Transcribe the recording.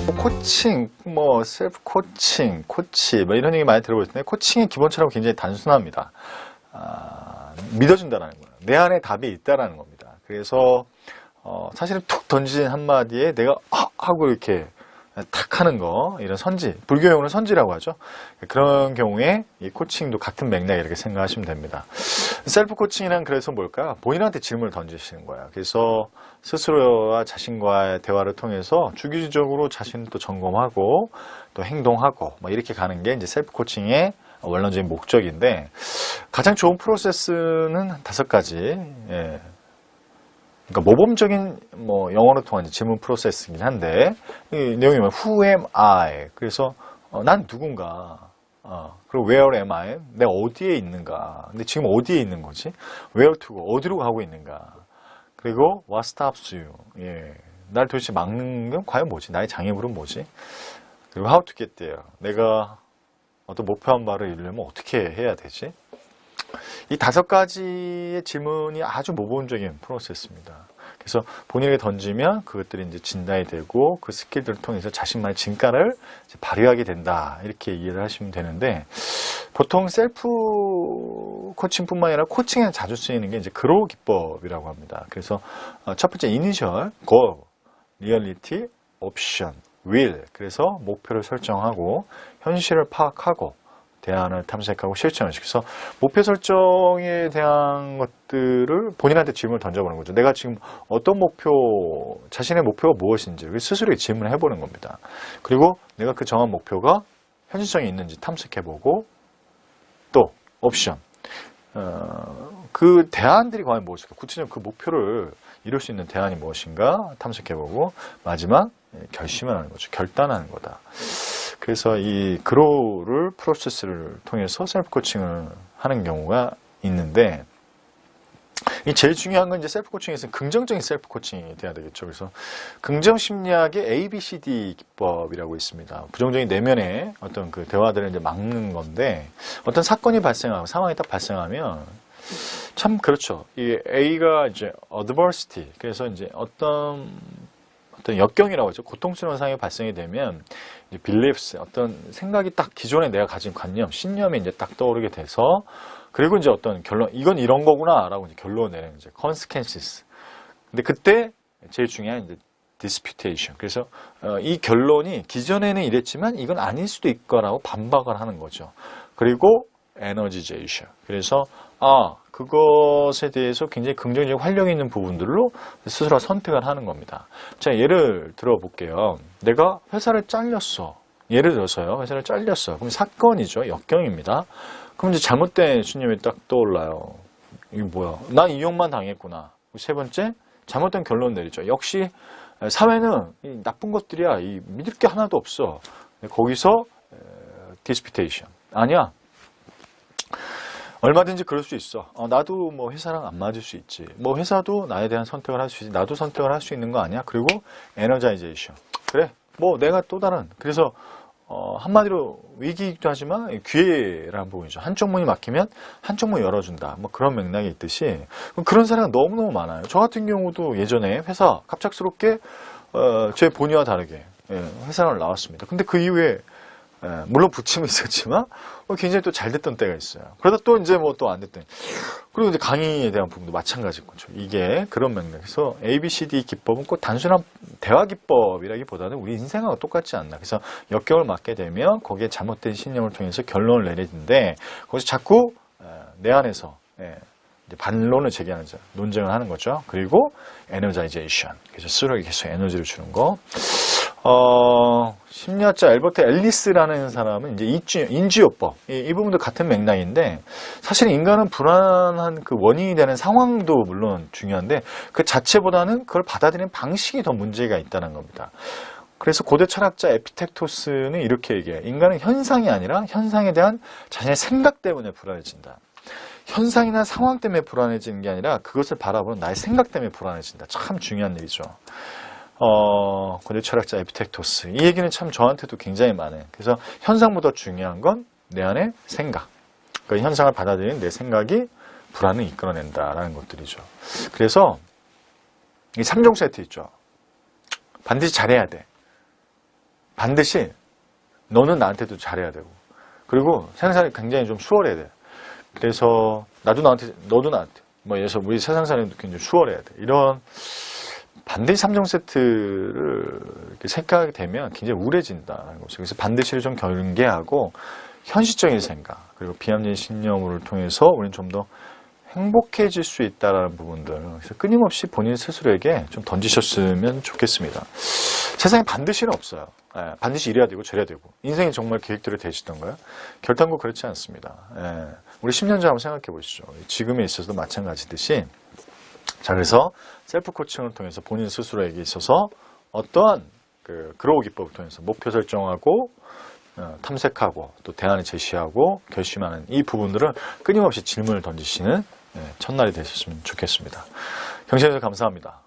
코칭, 셀프 코칭, 코치, 이런 얘기 많이 들어볼 텐데, 코칭의 기본처럼 굉장히 단순합니다. 믿어준다는 거예요. 내 안에 답이 있다라는 겁니다. 그래서, 사실은 툭 던진 한마디에 내가, 하고 이렇게 탁 하는 거, 이런 선지, 불교용어는 선지라고 하죠. 그런 경우에 이 코칭도 같은 맥락 이렇게 생각하시면 됩니다. 셀프 코칭이란 그래서 뭘까요? 본인한테 질문을 던지시는 거예요. 그래서 스스로와 자신과의 대화를 통해서 주기적으로 자신을 또 점검하고 또 행동하고 이렇게 가는 게 이제 셀프 코칭의 원론적인 목적인데, 가장 좋은 프로세스는 5가지. 예. 그러니까 모범적인 영어로 통한 질문 프로세스이긴 한데, 이 내용이 뭐냐면 Who am I? 그래서 난 누군가, 그리고 Where am I? 내가 어디에 있는가? 근데 지금 어디에 있는 거지? Where to? 어디로 가고 있는가? 그리고 What stops you? 예. 날 도대체 막는 건 과연 뭐지? 나의 장애물은 뭐지? 그리고 How to get there? 내가 어떤 목표한 바를 이루려면 어떻게 해야 되지? 이 5가지의 질문이 아주 모범적인 프로세스입니다. 그래서 본인에게 던지면 그것들이 이제 진단이 되고 그 스킬들을 통해서 자신만의 진가를 이제 발휘하게 된다. 이렇게 이해를 하시면 되는데, 보통 셀프 코칭뿐만 아니라 코칭에 자주 쓰이는 게 이제 그로우 기법이라고 합니다. 그래서 첫 번째 이니셜, goal, reality, option, will. 그래서 목표를 설정하고 현실을 파악하고 대안을 탐색하고 실천을 시켜서 목표 설정에 대한 것들을 본인한테 질문을 던져보는 거죠. 내가 지금 어떤 목표, 자신의 목표가 무엇인지 스스로에게 질문을 해보는 겁니다. 그리고 내가 그 정한 목표가 현실성이 있는지 탐색해보고, 또 옵션, 그 대안들이 과연 무엇일까, 구체적으로 그 목표를 이룰 수 있는 대안이 무엇인가 탐색해보고, 마지막 결심하는 거죠. 결단하는 거다. 그래서 이 그로우를 프로세스를 통해서 셀프 코칭을 하는 경우가 있는데, 이 제일 중요한 건 이제 셀프 코칭에서는 긍정적인 셀프 코칭이 돼야 되겠죠. 그래서 긍정 심리학의 ABCD 기법이라고 있습니다. 부정적인 내면의 어떤 그 대화들을 이제 막는 건데, 어떤 사건이 발생하고 상황이 딱 발생하면 참 그렇죠. 이 A가 이제 adversity, 그래서 이제 어떤 역경이라고 하죠. 고통스러운 상황이 발생이 되면 이제 beliefs, 어떤 생각이 딱 기존에 내가 가진 관념, 신념이 이제 딱 떠오르게 돼서, 그리고 이제 어떤 결론, 이건 이런 거구나라고 이제 결론을 내는 이제 consequences. 근데 그때 제일 중요한 이제 disputation. 그래서 이 결론이 기존에는 이랬지만 이건 아닐 수도 있거라고 반박을 하는 거죠. 그리고 energization. 그래서 그것에 대해서 굉장히 긍정적인 활력이 있는 부분들로 스스로 선택을 하는 겁니다. 자, 예를 들어 볼게요. 내가 회사를 잘렸어. 예를 들어서요. 회사를 잘렸어. 그럼 사건이죠. 역경입니다. 그럼 이제 잘못된 신념이 딱 떠올라요. 이게 뭐야? 난 이용만 당했구나. 세 번째, 잘못된 결론 내리죠. 역시 사회는 이 나쁜 것들이야. 믿을 게 하나도 없어. 거기서 disputation. 아니야. 얼마든지 그럴 수 있어. 나도 회사랑 안 맞을 수 있지. 회사도 나에 대한 선택을 할 수 있지. 나도 선택을 할 수 있는 거 아니야? 그리고 에너자이제이션. 그래. 내가 또 다른. 그래서 한마디로 위기이기도 하지만 기회라는 부분이죠. 한쪽 문이 막히면 한쪽 문 열어준다. 그런 맥락이 있듯이 그런 사례가 너무너무 많아요. 저 같은 경우도 예전에 회사 갑작스럽게 제 본의와 다르게 회사를 나왔습니다. 근데 그 이후에 물론 부침이 있었지만 굉장히 또 잘 됐던 때가 있어요. 그러다 또 이제 또 안 됐더니, 그리고 이제 강의에 대한 부분도 마찬가지인 거죠. 이게 그런 맥락에서 ABCD 기법은 꼭 단순한 대화 기법이라기보다는 우리 인생하고 똑같지 않나. 그래서 역경을 맞게 되면 거기에 잘못된 신념을 통해서 결론을 내리는데, 거기서 자꾸 내 안에서 이제 반론을 제기하는 거죠. 논쟁을 하는 거죠. 그리고 에너자이제이션. 그래서 스스로에게 계속 에너지를 주는 거. 심리학자 엘버트 앨리스라는 사람은 이제 인지요법, 이 부분도 같은 맥락인데, 사실 인간은 불안한 그 원인이 되는 상황도 물론 중요한데 그 자체보다는 그걸 받아들이는 방식이 더 문제가 있다는 겁니다. 그래서 고대 철학자 에피텍토스는 이렇게 얘기해요. 인간은 현상이 아니라 현상에 대한 자신의 생각 때문에 불안해진다. 현상이나 상황 때문에 불안해지는 게 아니라 그것을 바라보는 나의 생각 때문에 불안해진다. 참 중요한 일이죠. 고대 철학자 에피텍토스. 이 얘기는 참 저한테도 굉장히 많아요. 그래서 현상보다 중요한 건 내 안의 생각. 그러니까 현상을 받아들이는 내 생각이 불안을 이끌어낸다라는 것들이죠. 그래서 이 3종 세트 있죠. 반드시 잘해야 돼. 반드시 너는 나한테도 잘해야 되고, 그리고 세상살이 굉장히 좀 수월해야 돼. 그래서 나도 나한테, 너도 나한테, 뭐 예를 들어서 우리 세상살이 굉장히 수월해야 돼. 이런 반드시 3종 세트를 이렇게 생각하게 되면 굉장히 우울해진다는 거죠. 그래서 반드시를 좀 경계하고 현실적인 생각, 그리고 비합리적 신념을 통해서 우리는 좀 더 행복해질 수 있다는 부분들, 그래서 끊임없이 본인 스스로에게 좀 던지셨으면 좋겠습니다. 세상에 반드시는 없어요. 예, 반드시 이래야 되고 저래야 되고, 인생이 정말 계획대로 되시던가요? 결단코 그렇지 않습니다. 예, 우리 10년 전 한번 생각해 보시죠. 지금에 있어서도 마찬가지듯이, 자, 그래서 셀프 코칭을 통해서 본인 스스로에게 있어서 어떠한 그로우 기법을 통해서 목표 설정하고 탐색하고 또 대안을 제시하고 결심하는 이 부분들은 끊임없이 질문을 던지시는 첫날이 되셨으면 좋겠습니다. 경청해주셔서 감사합니다.